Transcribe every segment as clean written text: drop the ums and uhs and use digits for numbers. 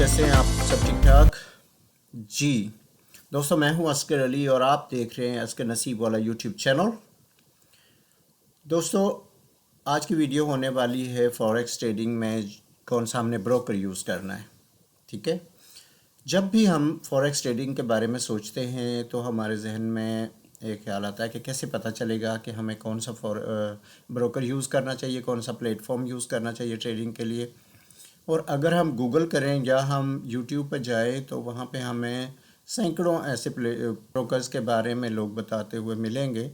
कैसे हैं आप? सब ठीक ठाक जी। दोस्तों, मैं हूं अस्कर अली और आप देख रहे हैं अस्कर नसीब वाला यूट्यूब चैनल। दोस्तों, आज की वीडियो होने वाली है फॉरेक्स ट्रेडिंग में कौन सा हमने ब्रोकर यूज़ करना है। ठीक है, जब भी हम फॉरेक्स ट्रेडिंग के बारे में सोचते हैं तो हमारे जहन में एक ख्याल आता है कि कैसे पता चलेगा कि हमें कौन सा ब्रोकर यूज़ करना चाहिए, कौन सा प्लेटफॉर्म यूज़ करना चाहिए ट्रेडिंग के लिए। और अगर हम गूगल करें या हम यूट्यूब पर जाएं तो वहाँ पे हमें सैकड़ों ऐसे ब्रोकर्स के बारे में लोग बताते हुए मिलेंगे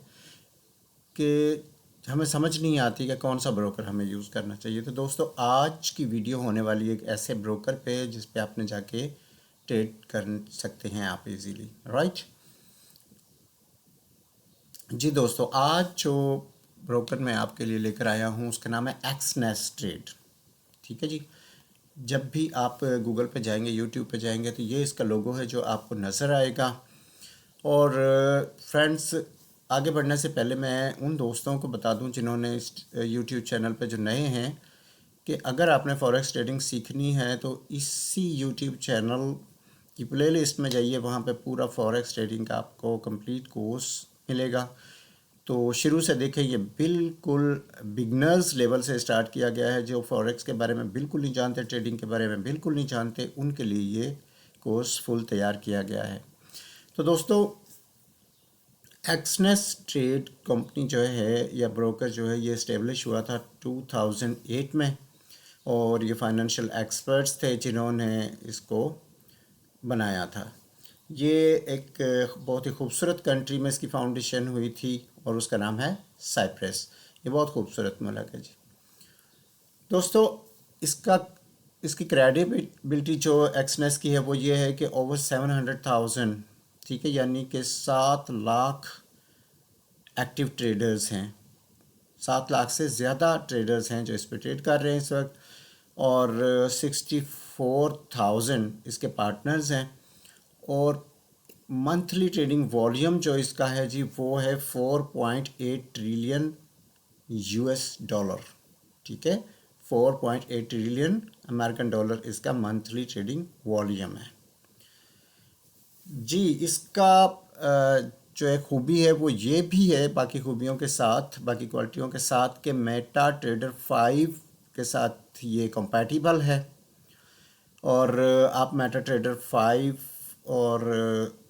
कि हमें समझ नहीं आती कि कौन सा ब्रोकर हमें यूज़ करना चाहिए। तो दोस्तों, आज की वीडियो होने वाली एक ऐसे ब्रोकर पे जिस पे आपने जाके ट्रेड कर सकते हैं आप इजीली, राइट जी। दोस्तों, आज जो ब्रोकर मैं आपके लिए लेकर आया हूँ उसका नाम है एक्सनेस ट्रेड। ठीक है जी। जब भी आप गूगल पे जाएंगे, यूट्यूब पे जाएंगे तो ये इसका लोगो है जो आपको नज़र आएगा। और फ्रेंड्स, आगे बढ़ने से पहले मैं उन दोस्तों को बता दूं जिन्होंने इस यूट्यूब चैनल पे जो नए हैं कि अगर आपने फॉरेक्स ट्रेडिंग सीखनी है तो इसी यूट्यूब चैनल की प्लेलिस्ट में जाइए, वहाँ पे पूरा फॉरेक्स ट्रेडिंग का आपको कंप्लीट कोर्स मिलेगा। तो शुरू से देखें, ये बिल्कुल बिगनर्स लेवल से स्टार्ट किया गया है। जो फॉरेक्स के बारे में बिल्कुल नहीं जानते, ट्रेडिंग के बारे में बिल्कुल नहीं जानते, उनके लिए ये कोर्स फुल तैयार किया गया है। तो दोस्तों, एक्सनेस ट्रेड कंपनी जो है या ब्रोकर जो है, ये इस्टेब्लिश हुआ था 2008 में। और ये फाइनेंशियल एक्सपर्ट्स थे जिन्होंने इसको बनाया था। ये एक बहुत ही खूबसूरत कंट्री में इसकी फाउंडेशन हुई थी और उसका नाम है साइप्रस। ये बहुत खूबसूरत मुल्क है जी। दोस्तों, इसकी क्रेडिबिलिटी जो एक्सनेस की है वो ये है कि ओवर 700,000, ठीक है, यानी कि 7 लाख एक्टिव ट्रेडर्स हैं। 7 लाख से ज़्यादा ट्रेडर्स हैं जो इस पर ट्रेड कर रहे हैं इस वक्त। और 64,000 इसके पार्टनर्स हैं। और मंथली ट्रेडिंग वॉल्यूम जो इसका है जी, वो है 4.8 ट्रिलियन यूएस डॉलर। ठीक है, 4.8 ट्रिलियन अमेरिकन डॉलर इसका मंथली ट्रेडिंग वॉल्यूम है जी। इसका जो एक खूबी है वो ये भी है, बाकी खूबियों के साथ, बाकी क्वालिटियों के साथ, कि मेटा ट्रेडर 5 के साथ ये कंपैटिबल है। और आप मेटा ट्रेडर 5 और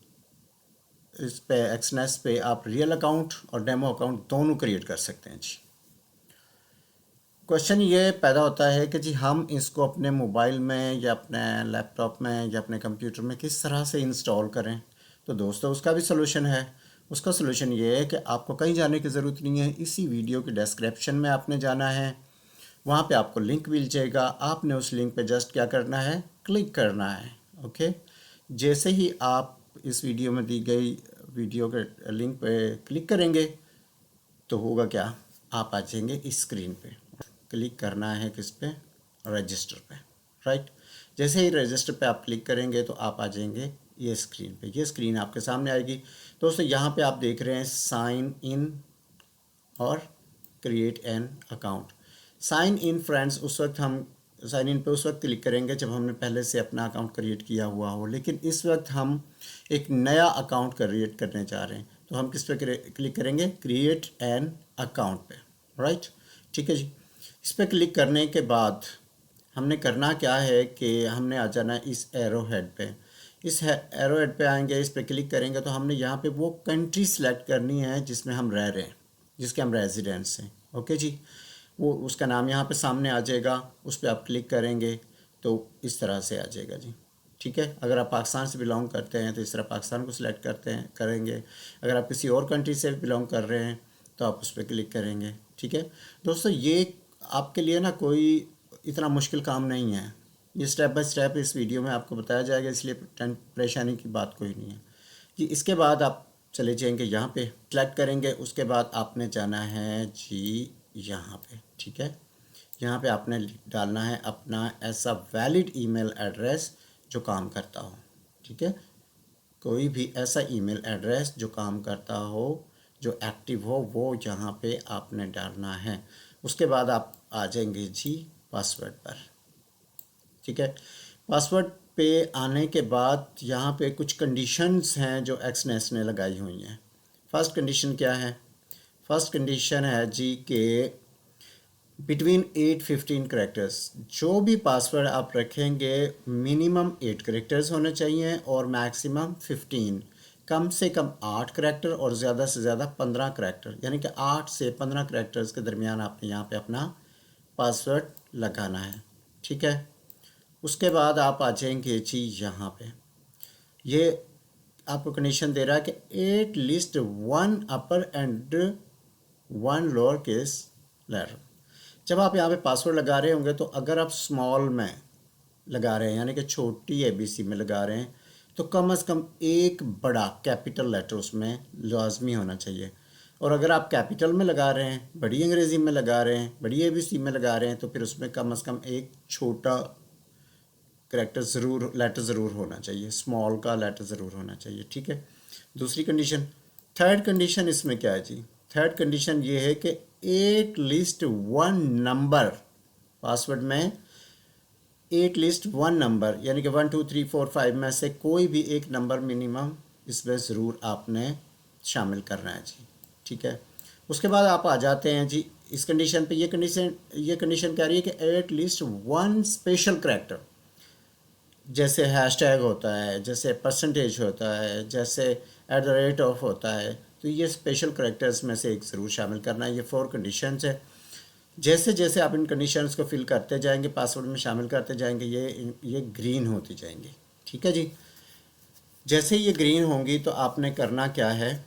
इस पे एक्सनेस पे आप रियल अकाउंट और डेमो अकाउंट दोनों क्रिएट कर सकते हैं जी। क्वेश्चन ये पैदा होता है कि जी हम इसको अपने मोबाइल में या अपने लैपटॉप में या अपने कंप्यूटर में किस तरह से इंस्टॉल करें। तो दोस्तों, उसका भी सलूशन है। उसका सलूशन ये है कि आपको कहीं जाने की ज़रूरत नहीं है। इसी वीडियो के डिस्क्रिप्शन में आपने जाना है, वहाँ पे आपको लिंक मिल जाएगा। आपने उस लिंक पे जस्ट क्या करना है, क्लिक करना है। ओके, जैसे ही आप इस वीडियो में दी गई वीडियो के लिंक पे क्लिक करेंगे तो होगा क्या, आप आ जाएंगे इस स्क्रीन पे। क्लिक करना है किस पे, रजिस्टर पे, राइट। जैसे ही रजिस्टर पे आप क्लिक करेंगे तो आप आ जाएंगे ये स्क्रीन पे। ये स्क्रीन आपके सामने आएगी। दोस्तों, यहाँ पे आप देख रहे हैं साइन इन और create an account. Sign in friends, उस वक्त हम साइन इन पे उस वक्त क्लिक करेंगे जब हमने पहले से अपना अकाउंट क्रिएट किया हुआ हो। लेकिन इस वक्त हम एक नया अकाउंट क्रिएट करने जा रहे हैं, तो हम किस पे क्लिक करेंगे, क्रिएट एन अकाउंट पे, राइट। ठीक है जी। इस पर क्लिक करने के बाद हमने करना क्या है कि हमने आ जाना इस एरो हेड पे। इस एरो हेड पे आएंगे, इस पर क्लिक करेंगे तो हमने यहाँ पे वो कंट्री सेलेक्ट करनी है जिसमें हम रह रहे हैं, जिसके हम रेजिडेंट्स हैं। ओके जी, वो उसका नाम यहाँ पे सामने आ जाएगा। उस पर आप क्लिक करेंगे तो इस तरह से आ जाएगा जी। ठीक है, अगर आप पाकिस्तान से बिलोंग करते हैं तो इस तरह पाकिस्तान को सिलेक्ट करेंगे। अगर आप किसी और कंट्री से बिलोंग कर रहे हैं तो आप उस पर क्लिक करेंगे। ठीक है दोस्तों, ये आपके लिए ना कोई इतना मुश्किल काम नहीं है। ये स्टेप बाय स्टेप इस वीडियो में आपको बताया जाएगा, इसलिए परेशानी की बात कोई नहीं है जी। इसके बाद आप चले जाएंगे यहाँ पे, सेलेक्ट करेंगे। उसके बाद आपने जाना है जी यहाँ पे। ठीक है, यहाँ पे आपने डालना है अपना ऐसा वैलिड ईमेल एड्रेस जो काम करता हो। ठीक है, कोई भी ऐसा ईमेल एड्रेस जो काम करता हो, जो एक्टिव हो, वो यहाँ पे आपने डालना है। उसके बाद आप आ जाएंगे जी पासवर्ड पर। ठीक है, पासवर्ड पे आने के बाद यहाँ पे कुछ कंडीशंस हैं जो एक्सनेस ने लगाई हुई हैं। फर्स्ट कंडीशन क्या है? फर्स्ट कंडीशन है जी के बिटवीन 8-15 करेक्टर्स, जो भी पासवर्ड आप रखेंगे मिनिमम 8 करेक्टर्स होने चाहिए और मैक्सिमम 15, कम से कम 8 करेक्टर और ज़्यादा से ज़्यादा 15 करेक्टर, यानी कि 8 से 15 करेक्टर्स के दरमियान आपने यहाँ पे अपना पासवर्ड लगाना है। ठीक है, उसके बाद आप आ जाएंगे जी यहाँ पे, ये आपको कंडीशन दे रहा है कि at least 1 upper and 1 lower case letter. जब आप यहाँ पे पासवर्ड लगा रहे होंगे तो अगर आप स्मॉल में लगा रहे हैं यानी कि छोटी ABC में लगा रहे हैं तो कम से कम एक बड़ा कैपिटल लेटर उसमें लाजमी होना चाहिए। और अगर आप कैपिटल में लगा रहे हैं, बड़ी अंग्रेज़ी में लगा रहे हैं, बड़ी ABC में लगा रहे हैं, तो फिर उसमें कम से कम एक छोटा करेक्टर ज़रूर, लेटर ज़रूर होना चाहिए, स्मॉल का लेटर ज़रूर होना चाहिए। ठीक है, दूसरी कंडीशन। थर्ड कंडीशन इसमें क्या है जी? थर्ड कंडीशन ये है कि एट लिस्ट 1 नंबर, पासवर्ड में 8 लिस्ट 1 नंबर यानी कि 1 2 3 4 5 में से कोई भी एक नंबर मिनिमम इसमें ज़रूर आपने शामिल करना है जी। ठीक है, उसके बाद आप आ जाते हैं जी इस कंडीशन पे। ये कंडीशन कह रही है कि एट लिस्ट 1 स्पेशल करेक्टर, जैसे हैशटैग होता है, जैसे परसेंटेज होता है, जैसे एट द रेट ऑफ होता है, तो ये स्पेशल करेक्टर्स में से एक ज़रूर शामिल करना है। ये 4 कंडीशंस है। जैसे जैसे आप इन कंडीशंस को फिल करते जाएंगे, पासवर्ड में शामिल करते जाएंगे, ये ग्रीन होती जाएंगी। ठीक है जी, जैसे ये ग्रीन होंगी तो आपने करना क्या है,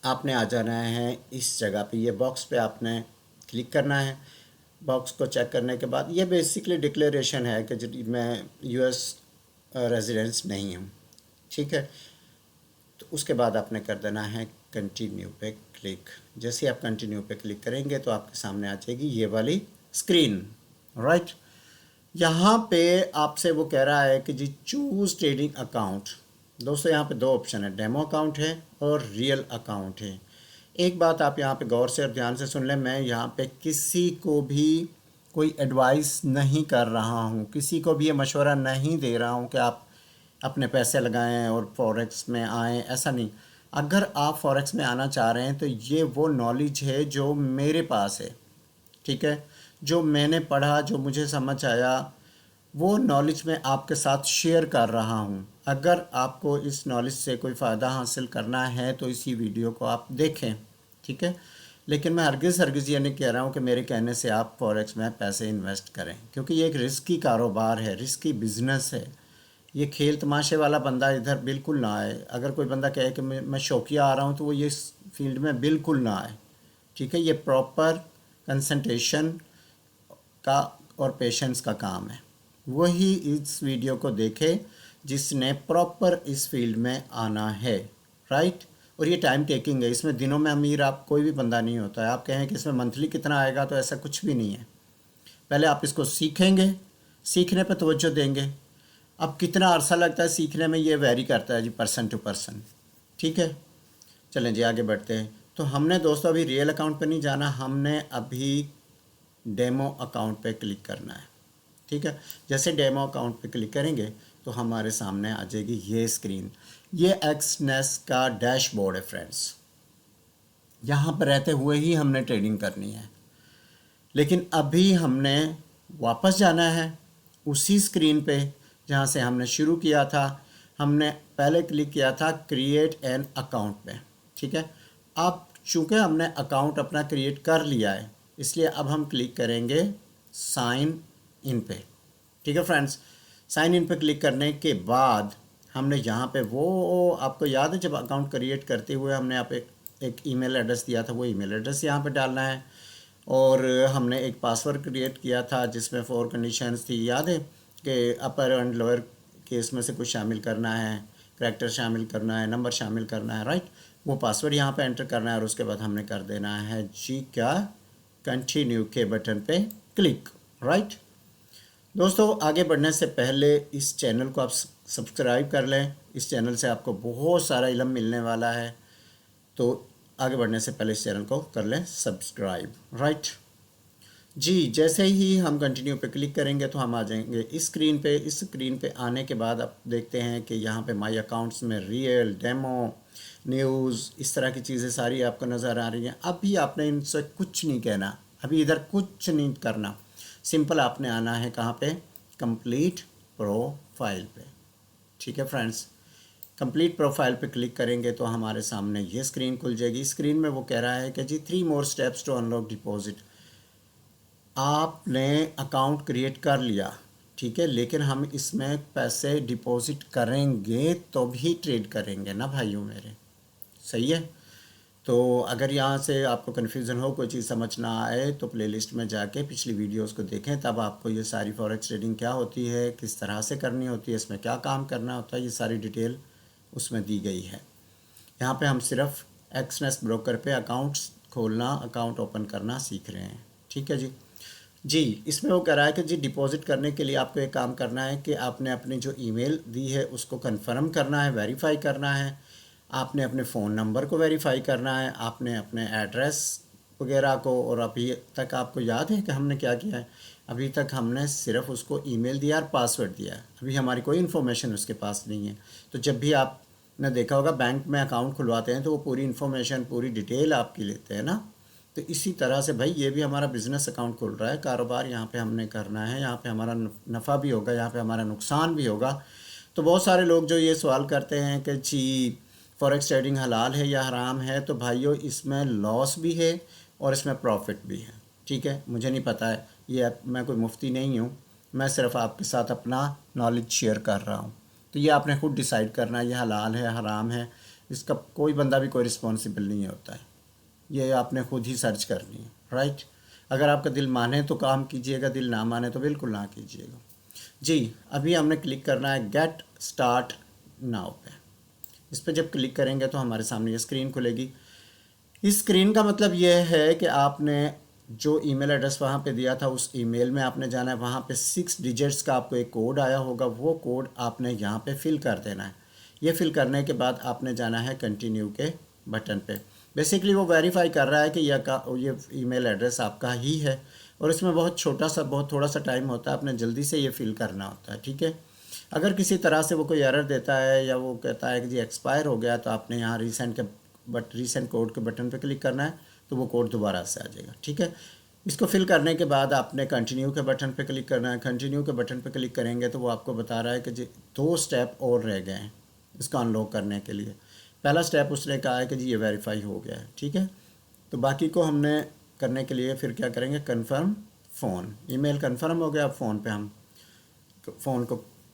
आपने आ जाना है इस जगह पे, ये बॉक्स पे आपने क्लिक करना है। बॉक्स को चेक करने के बाद ये बेसिकली डिक्लेरेशन है कि मैं US रेजिडेंस नहीं हूँ। ठीक है, तो उसके बाद आपने कर देना है कंटिन्यू पे क्लिक। जैसे आप कंटिन्यू पे क्लिक करेंगे तो आपके सामने आ जाएगी ये वाली स्क्रीन। राइट, यहाँ पे आपसे वो कह रहा है कि जी चूज़ ट्रेडिंग अकाउंट। दोस्तों यहाँ पे 2 ऑप्शन है, डेमो अकाउंट है और रियल अकाउंट है। एक बात आप यहाँ पे गौर से और ध्यान से सुन लें, मैं यहाँ पे किसी को भी कोई एडवाइस नहीं कर रहा हूँ, किसी को भी ये मशवरा नहीं दे रहा हूँ कि आप अपने पैसे लगाएं और फॉरेक्स में आएँ, ऐसा नहीं। अगर आप फॉरेक्स में आना चाह रहे हैं तो ये वो नॉलेज है जो मेरे पास है। ठीक है, जो मैंने पढ़ा, जो मुझे समझ आया, वो नॉलेज मैं आपके साथ शेयर कर रहा हूँ। अगर आपको इस नॉलेज से कोई फ़ायदा हासिल करना है तो इसी वीडियो को आप देखें। ठीक है, लेकिन मैं हरगिज़ ये नहीं कह रहा हूँ कि मेरे कहने से आप फॉरेक्स में पैसे इन्वेस्ट करें, क्योंकि ये एक रिस्की कारोबार है, रिस्की बिजनेस है। ये खेल तमाशे वाला बंदा इधर बिल्कुल ना आए। अगर कोई बंदा कहे कि मैं शौकिया आ रहा हूँ तो वो ये फील्ड में बिल्कुल ना आए। ठीक है, ये प्रॉपर कंसंट्रेशन का और पेशेंस का काम है। वही इस वीडियो को देखे जिसने प्रॉपर इस फील्ड में आना है। राइट, और ये टाइम टेकिंग है, इसमें दिनों में अमीर आप कोई भी बंदा नहीं होता है। आप कहें कि इसमें मंथली कितना आएगा, तो ऐसा कुछ भी नहीं है। पहले आप इसको सीखेंगे, सीखने पर तवज्जो देंगे। अब कितना अरसा लगता है सीखने में, ये वेरी करता है जी पर्सन टू पर्सन। ठीक है, चलें जी आगे बढ़ते हैं। तो हमने दोस्तों अभी रियल अकाउंट पर नहीं जाना, हमने अभी डेमो अकाउंट पे क्लिक करना है। ठीक है, जैसे डेमो अकाउंट पे क्लिक करेंगे तो हमारे सामने आ जाएगी ये स्क्रीन। ये एक्सनेस का डैशबोर्ड है फ्रेंड्स। यहाँ पर रहते हुए ही हमने ट्रेडिंग करनी है, लेकिन अभी हमने वापस जाना है उसी स्क्रीन पे जहाँ से हमने शुरू किया था। हमने पहले क्लिक किया था क्रिएट एन अकाउंट पे। ठीक है, अब चूँकि हमने अकाउंट अपना क्रिएट कर लिया है, इसलिए अब हम क्लिक करेंगे साइन इन पे। ठीक है फ्रेंड्स, साइन इन पे क्लिक करने के बाद हमने यहाँ पे वो, आपको याद है जब अकाउंट क्रिएट करते हुए हमने यहाँ पे एक ईमेल एड्रेस दिया था, वो ईमेल एड्रेस यहाँ पे डालना है। और हमने एक पासवर्ड क्रिएट किया था जिसमें 4 कंडीशंस थी, याद है कि अपर एंड लोअर केस में से कुछ शामिल करना है, करैक्टर शामिल करना है, नंबर शामिल करना है। राइट, वो पासवर्ड यहाँ पे एंटर करना है और उसके बाद हमने कर देना है जी क्या, कंटिन्यू के बटन पे क्लिक। राइट दोस्तों, आगे बढ़ने से पहले इस चैनल को आप सब्सक्राइब कर लें। इस चैनल से आपको बहुत सारा इल्म मिलने वाला है, तो आगे बढ़ने से पहले इस चैनल को कर लें सब्सक्राइब। राइट, जी, जैसे ही हम कंटिन्यू पे क्लिक करेंगे तो हम आ जाएंगे इस स्क्रीन पे। इस स्क्रीन पे आने के बाद आप देखते हैं कि यहाँ पे माय अकाउंट्स में रियल, डेमो, न्यूज़, इस तरह की चीज़ें सारी आपको नज़र आ रही हैं। अभी आपने इनसे कुछ नहीं कहना, अभी इधर कुछ नहीं करना। सिंपल आपने आना है कहाँ पे, कंप्लीट प्रोफाइल पे। ठीक है फ्रेंड्स, कंप्लीट प्रोफाइल पे क्लिक करेंगे तो हमारे सामने ये स्क्रीन खुल जाएगी। स्क्रीन में वो कह रहा है कि जी 3 more steps to unlock deposit. आपने अकाउंट क्रिएट कर लिया, ठीक है, लेकिन हम इसमें पैसे डिपॉजिट करेंगे तो भी ट्रेड करेंगे ना भाइयों मेरे, सही है। तो अगर यहाँ से आपको कन्फ्यूज़न हो, कोई चीज़ समझ ना आए, तो प्लेलिस्ट में जाके पिछली वीडियोस को देखें, तब आपको ये सारी फॉरेक्स ट्रेडिंग क्या होती है, किस तरह से करनी होती है, इसमें क्या काम करना होता है, ये सारी डिटेल उसमें दी गई है। यहाँ पे हम सिर्फ एक्सनेस ब्रोकर पे अकाउंट्स खोलना, अकाउंट ओपन करना सीख रहे हैं। ठीक है जी। जी, इसमें वो कह रहा है कि जी डिपॉज़िट करने के लिए आपको एक काम करना है कि आपने अपनी जो ईमेल दी है उसको कंफर्म करना है, वेरीफाई करना है। आपने अपने फ़ोन नंबर को वेरीफाई करना है, आपने अपने एड्रेस वगैरह को। और अभी तक आपको याद है कि हमने क्या किया है? अभी तक हमने सिर्फ उसको ईमेल दिया और पासवर्ड दिया है, अभी हमारी कोई इन्फॉर्मेशन उसके पास नहीं है। तो जब भी आपने देखा होगा बैंक में अकाउंट खुलवाते हैं तो वो पूरी इन्फॉर्मेशन, पूरी डिटेल आपकी लेते हैं ना। तो इसी तरह से भाई ये भी हमारा बिज़नेस अकाउंट खुल रहा है, कारोबार यहाँ पे हमने करना है, यहाँ पे हमारा नफ़ा भी होगा, यहाँ पे हमारा नुकसान भी होगा। तो बहुत सारे लोग जो ये सवाल करते हैं कि जी फॉरेक्स ट्रेडिंग हलाल है या हराम है, तो भाइयों इसमें लॉस भी है और इसमें प्रॉफिट भी है। ठीक है, मुझे नहीं पता है, ये मैं कोई मुफ्ती नहीं हूँ, मैं सिर्फ आपके साथ अपना नॉलेज शेयर कर रहा हूँ। तो ये आपने खुद डिसाइड करना है, ये हलाल है हराम है, इसका कोई बंदा भी कोई रिस्पॉन्सिबल नहीं होता है, ये आपने खुद ही सर्च करनी है, राइट। अगर आपका दिल माने तो काम कीजिएगा, दिल ना माने तो बिल्कुल ना कीजिएगा। जी, अभी हमने क्लिक करना है गेट स्टार्ट नाउ पे। इस पर जब क्लिक करेंगे तो हमारे सामने ये स्क्रीन खुलेगी। इस स्क्रीन का मतलब ये है कि आपने जो ईमेल एड्रेस वहाँ पे दिया था उस ईमेल में आपने जाना है, वहाँ पे 6 डिजिट्स का आपको एक कोड आया होगा, वो कोड आपने यहाँ पे फिल कर देना है। ये फिल करने के बाद आपने जाना है कंटिन्यू के बटन पे। बेसिकली वो वेरीफाई कर रहा है कि ये ईमेल एड्रेस आपका ही है, और इसमें बहुत छोटा सा, बहुत थोड़ा सा टाइम होता है, आपने जल्दी से ये फिल करना होता है। ठीक है, अगर किसी तरह से वो कोई एरर देता है या वो कहता है कि जी एक्सपायर हो गया, तो आपने यहाँ रीसेंट कोड के बटन पे क्लिक करना है, तो वो कोड दोबारा से आ जाएगा। ठीक है, इसको फिल करने के बाद आपने कंटिन्यू के बटन पे क्लिक करना है। कंटिन्यू के बटन पे क्लिक करेंगे तो वो आपको बता रहा है कि जी 2 स्टेप और रह गए हैं इसको अनलॉक करने के लिए। पहला स्टेप उसने कहा है कि जी ये वेरीफाई हो गया है, ठीक है। तो बाकी को हमने करने के लिए फिर क्या करेंगे, कन्फर्म फ़ोन। ईमेल कन्फर्म हो गया, अब फ़ोन पे हम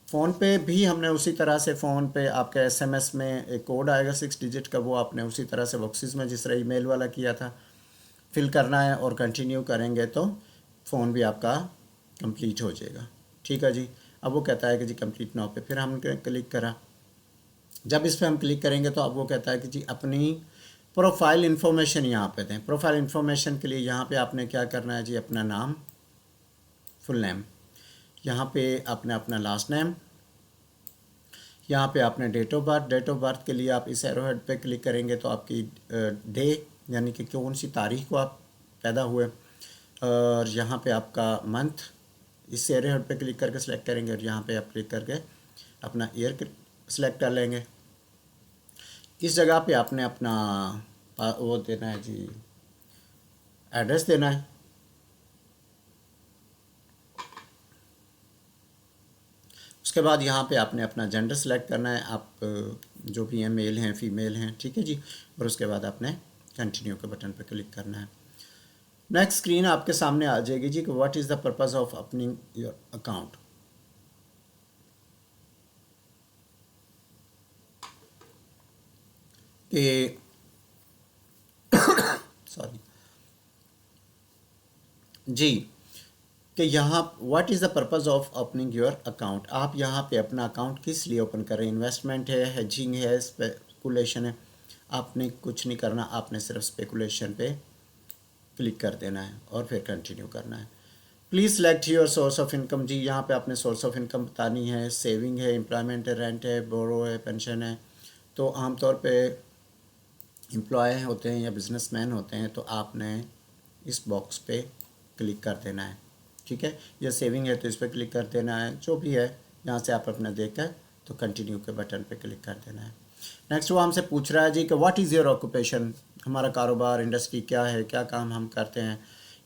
फ़ोन पे भी हमने उसी तरह से, फ़ोन पे आपके एसएमएस में एक कोड आएगा 6 डिजिट का, वो आपने उसी तरह से बॉक्सेस में जिस तरह ईमेल वाला किया था फिल करना है, और कंटिन्यू करेंगे तो फ़ोन भी आपका कंप्लीट हो जाएगा। ठीक है जी। अब वो कहता है कि जी कंप्लीट नाउ पे फिर हमने क्लिक करा। जब इस पर हम क्लिक करेंगे तो अब वो कहता है कि जी अपनी प्रोफाइल इन्फॉर्मेशन यहाँ पे दें। प्रोफाइल इन्फॉर्मेशन के लिए यहाँ पे आपने क्या करना है जी, अपना नाम, फुल नेम, यहाँ पे आपने अपना लास्ट नेम, यहाँ पे आपने date of birth. Date of birth के लिए आप इस एरो हेड पे क्लिक करेंगे तो आपकी डे, यानी कि कौन सी तारीख को आप पैदा हुए, और यहाँ पे आपका मंथ, इस एरो हेड पे क्लिक करके सिलेक्ट करेंगे, और यहाँ पे आप क्लिक करके अपना ईयर सिलेक्ट कर लेंगे। इस जगह पे आपने अपना वो देना है जी, एड्रेस देना है। उसके बाद यहाँ पे आपने अपना जेंडर सेलेक्ट करना है, आप जो भी हैं, मेल हैं फीमेल हैं, ठीक है जी। और उसके बाद आपने कंटिन्यू के बटन पर क्लिक करना है। नेक्स्ट स्क्रीन आपके सामने आ जाएगी जी कि what is the purpose of opening your account. कि सॉरी जी, कि यहाँ what is the purpose of opening your account. आप यहाँ पे अपना अकाउंट किस लिए ओपन कर रहे हैं? इन्वेस्टमेंट है, हेजिंग है, स्पेकुलेशन है? आपने कुछ नहीं करना, आपने सिर्फ स्पेकुलेशन पे क्लिक कर देना है और फिर कंटिन्यू करना है। Please select your source of income. जी, यहाँ पे आपने सोर्स ऑफ इनकम बतानी है, सेविंग है, एम्प्लॉयमेंट है, रेंट है, बोरो है, पेंशन है। तो आमतौर पे एम्प्लॉय होते हैं या बिजनेसमैन होते हैं तो आपने इस बॉक्स पे क्लिक कर देना है, ठीक है। या सेविंग है तो इस पर क्लिक कर देना है, जो भी है यहाँ से आप अपना देखकर तो कंटिन्यू के बटन पे क्लिक कर देना है। नेक्स्ट वो हमसे पूछ रहा है जी कि व्हाट इज़ योर ऑक्यूपेशन, हमारा कारोबार इंडस्ट्री क्या है, क्या काम हम करते हैं,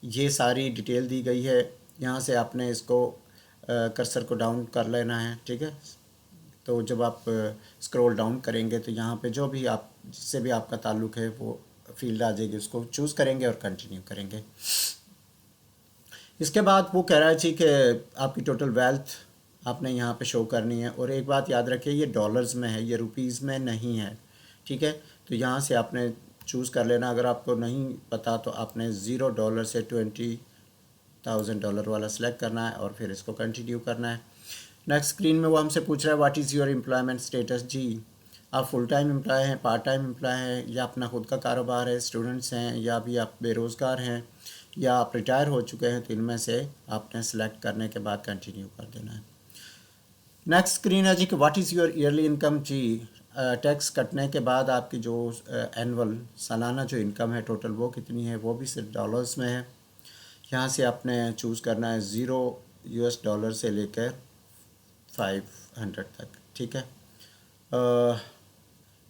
ये सारी डिटेल दी गई है। यहाँ से आपने इसको कर्सर को डाउन कर लेना है, ठीक है। तो जब आप स्क्रॉल डाउन करेंगे तो यहाँ पे जो भी आप जिससे भी आपका ताल्लुक़ है वो फील्ड आ जाएगी, उसको चूज़ करेंगे और कंटिन्यू करेंगे। इसके बाद वो कह रहा है जी कि आपकी टोटल वेल्थ आपने यहाँ पे शो करनी है। और एक बात याद रखिए, ये डॉलर्स में है, ये रुपीज़ में नहीं है, ठीक है। तो यहाँ से आपने चूज़ कर लेना। अगर आपको नहीं पता तो आपने $0 से $20,000 वाला सिलेक्ट करना है और फिर इसको कंटिन्यू करना है। नेक्स्ट स्क्रीन में वो हमसे पूछ रहा है what is your employment status. जी, आप फुल टाइम एम्प्लॉय हैं, पार्ट टाइम एम्प्लॉय हैं, या अपना खुद का कारोबार है, स्टूडेंट्स हैं, या अभी आप बेरोज़गार हैं, या आप रिटायर हो चुके हैं, तो इनमें से आपने सेलेक्ट करने के बाद कंटिन्यू कर देना है। नेक्स्ट स्क्रीन है जी कि what is your yearly income. जी, टैक्स कटने के बाद आपकी जो एनुअल सालाना जो इनकम है टोटल वो कितनी है, वो भी सिर्फ डॉलर्स में है। यहाँ से आपने चूज़ करना है $0 से लेकर 500 तक, ठीक है।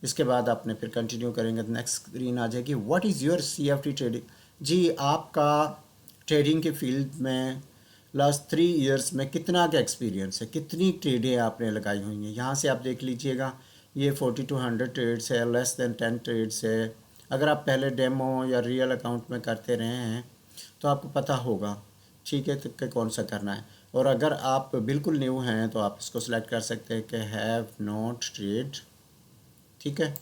इसके बाद आपने फिर कंटिन्यू करेंगे तो नेक्स्ट स्क्रीन आ जाएगी what is your CFD trading. जी, आपका ट्रेडिंग के फील्ड में लास्ट 3 इयर्स में कितना का एक्सपीरियंस है, कितनी ट्रेडें आपने लगाई हुई हैं। यहाँ से आप देख लीजिएगा, ये 40 to 100 ट्रेड्स है, लेस देन 10 ट्रेड्स है। अगर आप पहले डेमो या रियल अकाउंट में करते रहे हैं तो आपको पता होगा, ठीक है, तो कि कौन सा करना है। और अगर आप बिल्कुल न्यू हैं तो आप इसको सिलेक्ट कर सकते हैं कि हैव नॉट ट्रेड, ठीक है।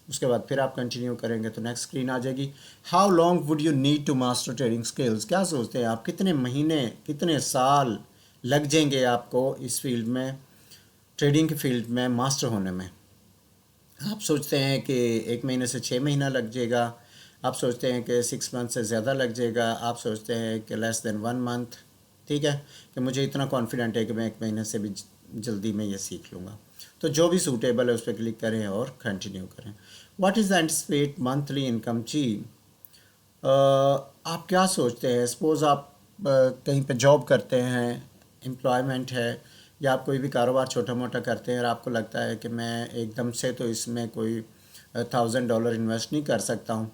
उसके बाद फिर आप कंटिन्यू करेंगे तो नेक्स्ट स्क्रीन आ जाएगी how long would you need to master trading skills. क्या सोचते हैं आप, कितने महीने कितने साल लग जाएंगे आपको इस फील्ड में, ट्रेडिंग की फील्ड में मास्टर होने में। आप सोचते हैं कि 1 महीने से 6 महीना लग जाएगा, आप सोचते हैं कि 6 मंथ से ज़्यादा लग जाएगा, आप सोचते हैं कि लेस देन 1 मंथ, ठीक है, कि मुझे इतना कॉन्फिडेंट है कि मैं 1 महीने से भी जल्दी में ये सीख लूँगा। तो जो भी सूटेबल है उस पर क्लिक करें और कंटिन्यू करें। What is the anticipate monthly income. जी, आप क्या सोचते हैं, सपोज़ आप कहीं पे जॉब करते हैं, एम्प्लॉयमेंट है, या आप कोई भी कारोबार छोटा मोटा करते हैं और आपको लगता है कि मैं एकदम से तो इसमें कोई $1,000 इन्वेस्ट नहीं कर सकता हूँ,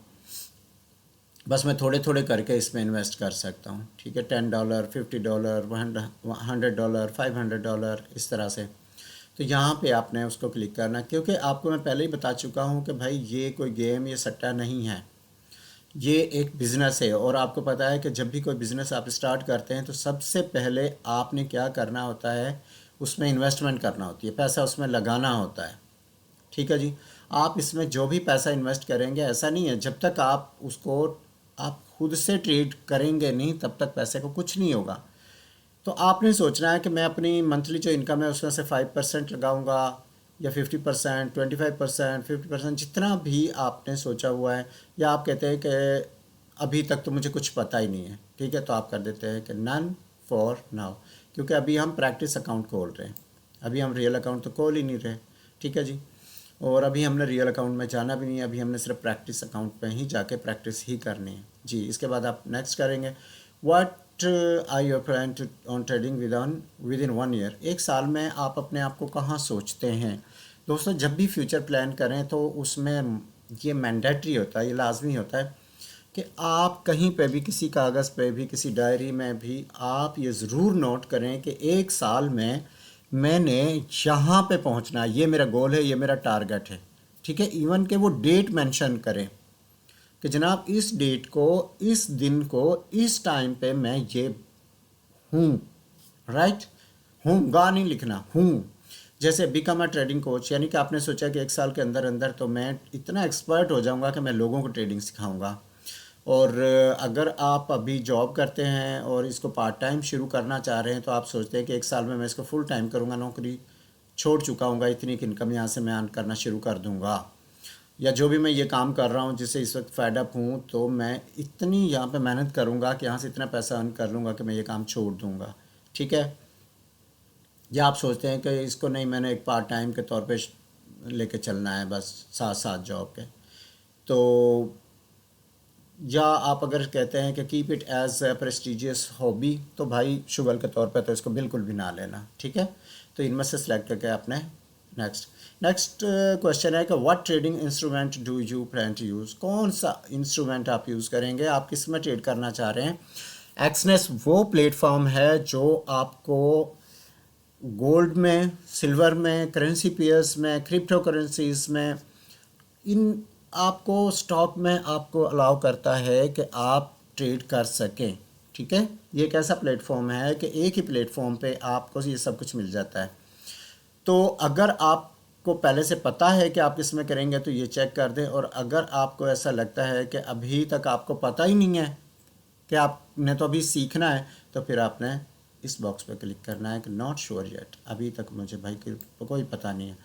बस मैं थोड़े थोड़े करके इसमें इन्वेस्ट कर सकता हूँ, ठीक है, $10, $50, $100, $500, इस तरह से। तो यहाँ पे आपने उसको क्लिक करना, क्योंकि आपको मैं पहले ही बता चुका हूँ कि भाई ये कोई गेम या सट्टा नहीं है, ये एक बिज़नेस है। और आपको पता है कि जब भी कोई बिज़नेस आप स्टार्ट करते हैं तो सबसे पहले आपने क्या करना होता है, उसमें इन्वेस्टमेंट करना होती है, पैसा उसमें लगाना होता है, ठीक है जी। आप इसमें जो भी पैसा इन्वेस्ट करेंगे, ऐसा नहीं है जब तक आप उसको आप खुद से ट्रेड करेंगे नहीं तब तक पैसे को कुछ नहीं होगा। तो आपने सोचना है कि मैं अपनी मंथली जो इनकम है उसमें से 5% लगाऊंगा, या 50%, 25%, 50%, जितना भी आपने सोचा हुआ है। या आप कहते हैं कि अभी तक तो मुझे कुछ पता ही नहीं है, ठीक है, तो आप कर देते हैं कि नन फॉर नाउ, क्योंकि अभी हम प्रैक्टिस अकाउंट खोल रहे हैं, अभी हम रियल अकाउंट तो खोल ही नहीं रहे, ठीक है जी। और अभी हमने रियल अकाउंट में जाना भी नहीं है, अभी हमने सिर्फ प्रैक्टिस अकाउंट पे ही जाके प्रैक्टिस ही करनी है जी। इसके बाद आप नेक्स्ट करेंगे what are your plan to on trading within 1 year. 1 साल में आप अपने आप को कहाँ सोचते हैं। दोस्तों, जब भी फ्यूचर प्लान करें तो उसमें ये मैंडेटरी होता है, ये लाजमी होता है कि आप कहीं पे भी, किसी कागज़ पे भी, किसी डायरी में भी आप ये ज़रूर नोट करें कि 1 साल में मैंने यहाँ पे पहुँचना है, ये मेरा गोल है, ये मेरा टारगेट है, ठीक है। इवन के वो डेट मेंशन करें कि जनाब इस डेट को, इस दिन को, इस टाइम पे मैं ये हूँ, राइट, हूँ गा नहीं लिखना, हूँ। जैसे बिकम अ ट्रेडिंग कोच, यानी कि आपने सोचा कि 1 साल के अंदर अंदर तो मैं इतना एक्सपर्ट हो जाऊँगा कि मैं लोगों को ट्रेडिंग सिखाऊँगा। और अगर आप अभी जॉब करते हैं और इसको पार्ट टाइम शुरू करना चाह रहे हैं तो आप सोचते हैं कि 1 साल में मैं इसको फुल टाइम करूँगा, नौकरी छोड़ चुका हूँगा, इतनी की इनकम यहाँ से मैं अर्न करना शुरू कर दूँगा। या जो भी मैं ये काम कर रहा हूँ जिससे इस वक्त फेड अप हूँ, तो मैं इतनी यहाँ पे मेहनत करूँगा कि यहाँ से इतना पैसा अर्न कर लूँगा कि मैं ये काम छोड़ दूँगा, ठीक है। या आप सोचते हैं कि इसको नहीं, मैंने एक पार्ट टाइम के तौर पे लेके चलना है बस, साथ साथ जॉब के। तो या आप अगर कहते हैं कि keep it as a prestigious hobby, तो भाई शुगर के तौर पे तो इसको बिल्कुल भी ना लेना, ठीक है। तो इनमें से सिलेक्ट करके आपने नेक्स्ट नेक्स्ट क्वेश्चन है कि what trading instrument do you plan to use, कौन सा इंस्ट्रूमेंट आप यूज़ करेंगे, आप किस में ट्रेड करना चाह रहे हैं। एक्सनेस वो प्लेटफॉर्म है जो आपको गोल्ड में, सिल्वर में, करेंसी पेयर्स में, क्रिप्टो करेंसीज में, इन आपको स्टॉक में आपको अलाउ करता है कि आप ट्रेड कर सकें, ठीक है। ये एक ऐसा प्लेटफॉर्म है कि एक ही प्लेटफॉर्म पे आपको ये सब कुछ मिल जाता है। तो अगर आपको पहले से पता है कि आप किस में करेंगे तो ये चेक कर दें, और अगर आपको ऐसा लगता है कि अभी तक आपको पता ही नहीं है कि आपने तो अभी सीखना है, तो फिर आपने इस बॉक्स पे क्लिक करना है कि नॉट श्योर येट, अभी तक मुझे भाई कोई पता नहीं है।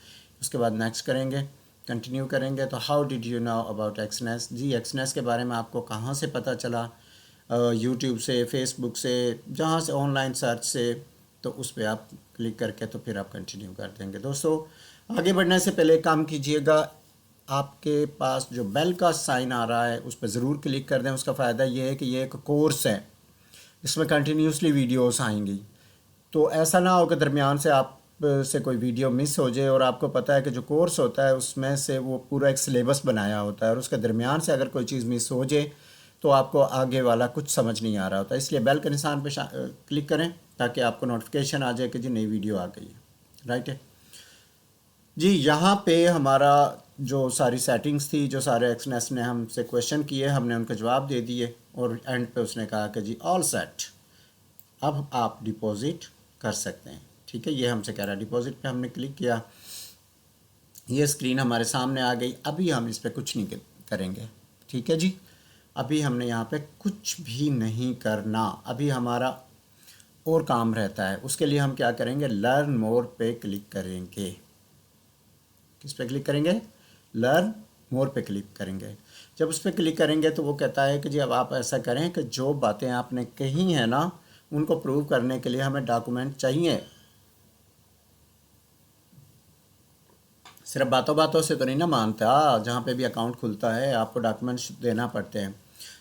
उसके बाद नेक्स्ट करेंगे, कंटिन्यू करेंगे। तो how did you know about Exness, जी एक्सनेस के बारे में आपको कहाँ से पता चला, यूट्यूब से, फेसबुक से, जहाँ से ऑनलाइन सर्च से, तो उस पर आप क्लिक करके तो फिर आप कंटिन्यू कर देंगे। दोस्तों आगे बढ़ने से पहले काम कीजिएगा, आपके पास जो बेल का साइन आ रहा है उस पर ज़रूर क्लिक कर दें। उसका फ़ायदा ये है कि ये एक कोर्स है, इसमें कंटिन्यूसली वीडियोस आएंगी, तो ऐसा ना हो कि दरमियान से आप से कोई वीडियो मिस हो जाए। और आपको पता है कि जो कोर्स होता है उसमें से वो पूरा एक सिलेबस बनाया होता है, और उसके दरमियान से अगर कोई चीज़ मिस हो जाए तो आपको आगे वाला कुछ समझ नहीं आ रहा होता। इसलिए बेल के निशान पे क्लिक करें ताकि आपको नोटिफिकेशन आ जाए कि जी नई वीडियो आ गई है, राइट है जी। यहाँ पे हमारा जो सारी सेटिंग्स थी, जो सारे एक्सनेस ने हमसे क्वेश्चन किए, हमने उनके जवाब दे दिए, और एंड पे उसने कहा कि जी ऑल सेट, अब आप डिपॉजिट कर सकते हैं, ठीक है। ये हमसे कह रहा है डिपॉजिट पे, हमने क्लिक किया, ये स्क्रीन हमारे सामने आ गई। अभी हम इस पर कुछ नहीं करेंगे, ठीक है जी। अभी हमने यहाँ पे कुछ भी नहीं करना, अभी हमारा और काम रहता है। उसके लिए हम क्या करेंगे, लर्न मोर पे क्लिक करेंगे। किस पे क्लिक करेंगे, लर्न मोर पे क्लिक करेंगे। जब उस पर क्लिक करेंगे तो वो कहता है कि जी अब आप ऐसा करें कि जो बातें आपने कही हैं ना, उनको प्रूव करने के लिए हमें डॉक्यूमेंट चाहिए। सिर्फ बातों बातों से तो नहीं ना मानता, जहाँ पे भी अकाउंट खुलता है आपको डॉक्यूमेंट्स देना पड़ते हैं।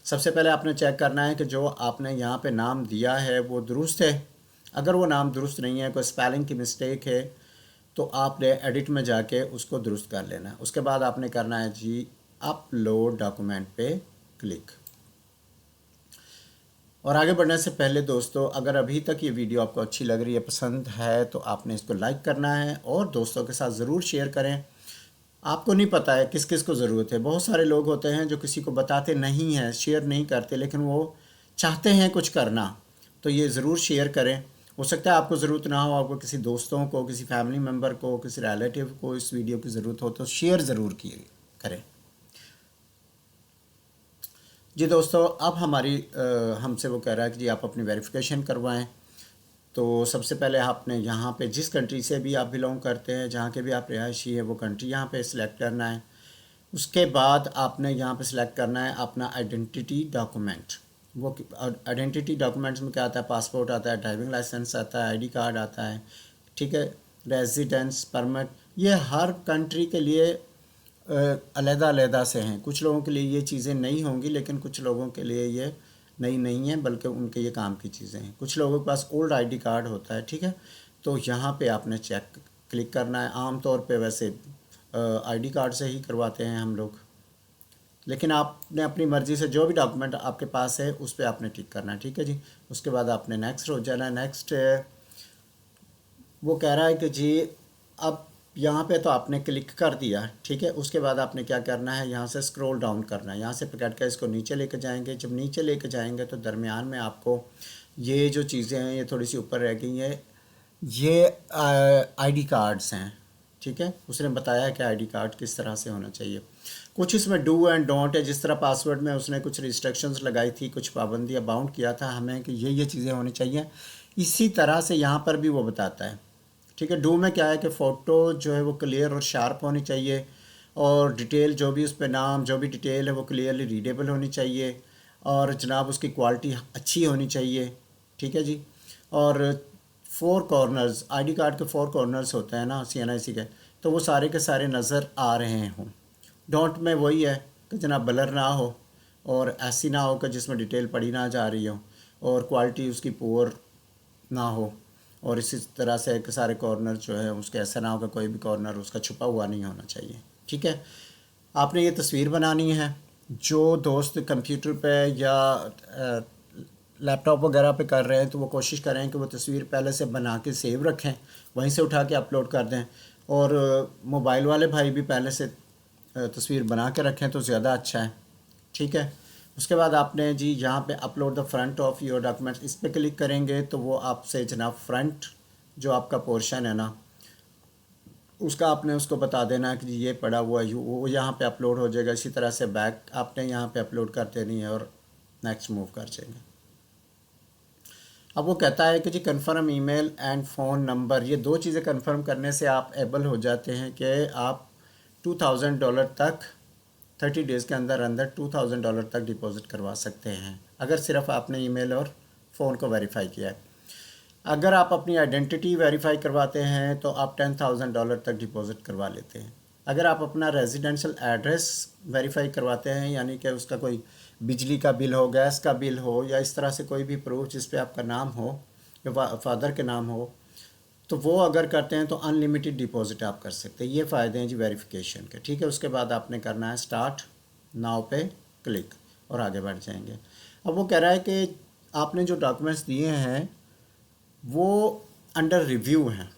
सबसे पहले आपने चेक करना है कि जो आपने यहाँ पे नाम दिया है वो दुरुस्त है। अगर वो नाम दुरुस्त नहीं है, कोई स्पेलिंग की मिस्टेक है, तो आपने एडिट में जाके उसको दुरुस्त कर लेना है। उसके बाद आपने करना है जी अपलोड डॉक्यूमेंट पे क्लिक। और आगे बढ़ने से पहले दोस्तों, अगर अभी तक ये वीडियो आपको अच्छी लग रही है, पसंद है, तो आपने इसको लाइक करना है और दोस्तों के साथ ज़रूर शेयर करें। आपको नहीं पता है किस किस को ज़रूरत है, बहुत सारे लोग होते हैं जो किसी को बताते नहीं हैं, शेयर नहीं करते, लेकिन वो चाहते हैं कुछ करना, तो ये ज़रूर शेयर करें। हो सकता है आपको ज़रूरत ना हो, आपको किसी दोस्तों को, किसी फैमिली मेम्बर को, किसी रिलेटिव को इस वीडियो की ज़रूरत हो, तो शेयर ज़रूर करें जी। दोस्तों अब हमारी हमसे वो कह रहा है कि जी आप अपनी वेरिफिकेशन करवाएं। तो सबसे पहले आपने यहाँ पे जिस कंट्री से भी आप बिलोंग करते हैं, जहाँ के भी आप रिहायशी है, वो कंट्री यहाँ पे सिलेक्ट करना है। उसके बाद आपने यहाँ पे सिलेक्ट करना है अपना आइडेंटिटी डॉक्यूमेंट। वो आइडेंटिटी डॉक्यूमेंट्स में क्या आता है, पासपोर्ट आता है, ड्राइविंग लाइसेंस आता है, आईडी कार्ड आता है, ठीक है, रेजिडेंस परमिट। ये हर कंट्री के लिए अलग-अलग से हैं। कुछ लोगों के लिए ये चीज़ें नहीं होंगी, लेकिन कुछ लोगों के लिए ये नई नहीं है, बल्कि उनके ये काम की चीज़ें हैं। कुछ लोगों के पास ओल्ड आईडी कार्ड होता है, ठीक है। तो यहाँ पे आपने चेक क्लिक करना है। आम तौर पे वैसे आईडी कार्ड से ही करवाते हैं हम लोग, लेकिन आपने अपनी मर्ज़ी से जो भी डॉक्यूमेंट आपके पास है उस पर आपने टिक करना है, ठीक है जी। उसके बाद आपने नेक्स्ट हो जाना है। नेक्स्ट वो कह रहा है कि जी अब यहाँ पे तो आपने क्लिक कर दिया, ठीक है। उसके बाद आपने क्या करना है, यहाँ से स्क्रॉल डाउन करना है। यहाँ से पकड़ कर इसको नीचे लेके जाएंगे। जब नीचे लेके जाएंगे तो दरमियान में आपको ये जो चीज़ें हैं ये थोड़ी सी ऊपर रह गई हैं, ये आईडी कार्ड्स हैं, ठीक है। उसने बताया कि आईडी कार्ड किस तरह से होना चाहिए। कुछ इसमें डू एंड डोंट है, जिस तरह पासवर्ड में उसने कुछ रिस्ट्रिक्शंस लगाई थी, कुछ पाबंदियाँ बाउंड किया था हमें कि ये चीज़ें होनी चाहिए, इसी तरह से यहाँ पर भी वो बताता है, ठीक है। डू में क्या है कि फ़ोटो जो है वो क्लियर और शार्प होनी चाहिए, और डिटेल जो भी उस पर नाम, जो भी डिटेल है वो क्लियरली रीडेबल होनी चाहिए, और जनाब उसकी क्वालिटी अच्छी होनी चाहिए, ठीक है जी। और 4 कॉर्नर्स, आईडी कार्ड के 4 कॉर्नर्स होते हैं ना CNIC के, तो वो सारे के सारे नज़र आ रहे हों। डोंट में वही है कि जनाब ब्लर ना हो, और ऐसी ना हो कि जिसमें डिटेल पढ़ी ना जा रही हो और क्वालिटी उसकी पुअर ना हो, और इसी तरह से एक सारे कॉर्नर जो है उसके ऐसा ना हो कि कोई भी कॉर्नर उसका छुपा हुआ नहीं होना चाहिए। ठीक है, आपने ये तस्वीर बनानी है। जो दोस्त कंप्यूटर पे या लैपटॉप वगैरह पे कर रहे हैं तो वो कोशिश करें कि वो तस्वीर पहले से बना के सेव रखें, वहीं से उठा के अपलोड कर दें। और मोबाइल वाले भाई भी पहले से तस्वीर बना के रखें तो ज़्यादा अच्छा है। ठीक है, उसके बाद आपने जी यहाँ पे upload the front of your documents, इस पर क्लिक करेंगे तो वो आपसे जनाब फ्रंट जो आपका पोर्शन है ना उसका आपने उसको बता देना है कि ये पड़ा हुआ वो यहाँ पे अपलोड हो जाएगा। इसी तरह से बैक आपने यहाँ पे अपलोड कर देनी है और नेक्स्ट मूव कर जाएंगे। अब वो कहता है कि जी confirm email and phone number, ये दो चीज़ें कन्फर्म करने से आप एबल हो जाते हैं कि आप $2000 तक 30 डेज़ के अंदर अंदर $2000 तक डिपॉज़िट करवा सकते हैं, अगर सिर्फ आपने ईमेल और फ़ोन को वेरीफाई किया है। अगर आप अपनी आइडेंटिटी वेरीफाई करवाते हैं तो आप $10,000 तक डिपॉज़िट करवा लेते हैं। अगर आप अपना रेजिडेंशियल एड्रेस वेरीफाई करवाते हैं, यानी कि उसका कोई बिजली का बिल हो, गैस का बिल हो, या इस तरह से कोई भी प्रूफ जिस पे आपका नाम हो या फादर के नाम हो, तो वो अगर करते हैं तो अनलिमिटेड डिपॉज़िट आप कर सकते हैं। ये फ़ायदे हैं जी वेरिफिकेशन के। ठीक है, उसके बाद आपने करना है स्टार्ट नाउ पे क्लिक और आगे बढ़ जाएंगे। अब वो कह रहा है कि आपने जो डॉक्यूमेंट्स दिए हैं वो अंडर रिव्यू हैं।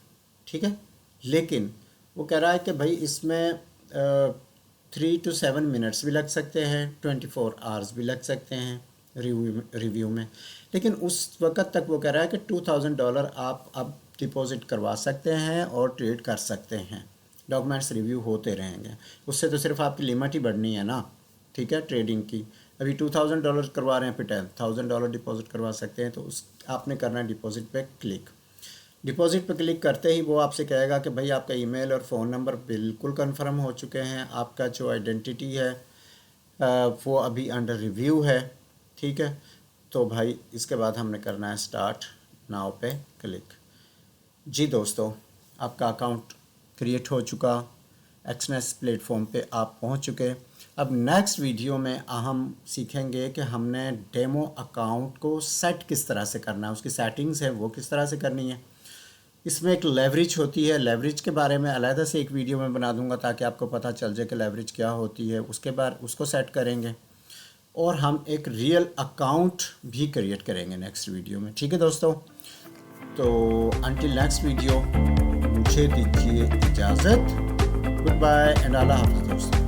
ठीक है, लेकिन वो कह रहा है कि भाई इसमें 3 to 7 मिनट्स भी लग सकते हैं, 24 आवर्स भी लग सकते हैं रिव्यू में, लेकिन उस वक़्त तक वो कह रहा है कि $2000 आप अब डिपॉज़िट करवा सकते हैं और ट्रेड कर सकते हैं। डॉक्यूमेंट्स रिव्यू होते रहेंगे, उससे तो सिर्फ आपकी लिमिट ही बढ़नी है ना। ठीक है, ट्रेडिंग की अभी $2000 करवा रहे हैं, फिर $10,000 डिपॉज़िट करवा सकते हैं। तो उस आपने करना है डिपॉज़िट पे क्लिक। डिपॉज़िट पे क्लिक करते ही वो आपसे कहेगा कि भाई आपका ईमेल और फ़ोन नंबर बिल्कुल कंफर्म हो चुके हैं, आपका जो आइडेंटिटी है वो अभी अंडर रिव्यू है। ठीक है, तो भाई इसके बाद हमने करना है स्टार्ट नाउ पे क्लिक। जी दोस्तों, आपका अकाउंट क्रिएट हो चुका, एक्सनेस प्लेटफॉर्म पे आप पहुंच चुके। अब नेक्स्ट वीडियो में हम सीखेंगे कि हमने डेमो अकाउंट को सेट किस तरह से करना है, उसकी सेटिंग्स है वो किस तरह से करनी है। इसमें एक लेवरेज होती है, लेवरेज के बारे में अलग से एक वीडियो में बना दूंगा ताकि आपको पता चल जाए कि लेवरेज क्या होती है। उसके बाद उसको सेट करेंगे और हम एक रियल अकाउंट भी क्रिएट करेंगे नेक्स्ट वीडियो में। ठीक है दोस्तों, तो अंटिल नेक्स्ट वीडियो मुझे दीजिए इजाज़त। गुड बाय एंड अल्लाह हाफ़िज़ दोस्तों।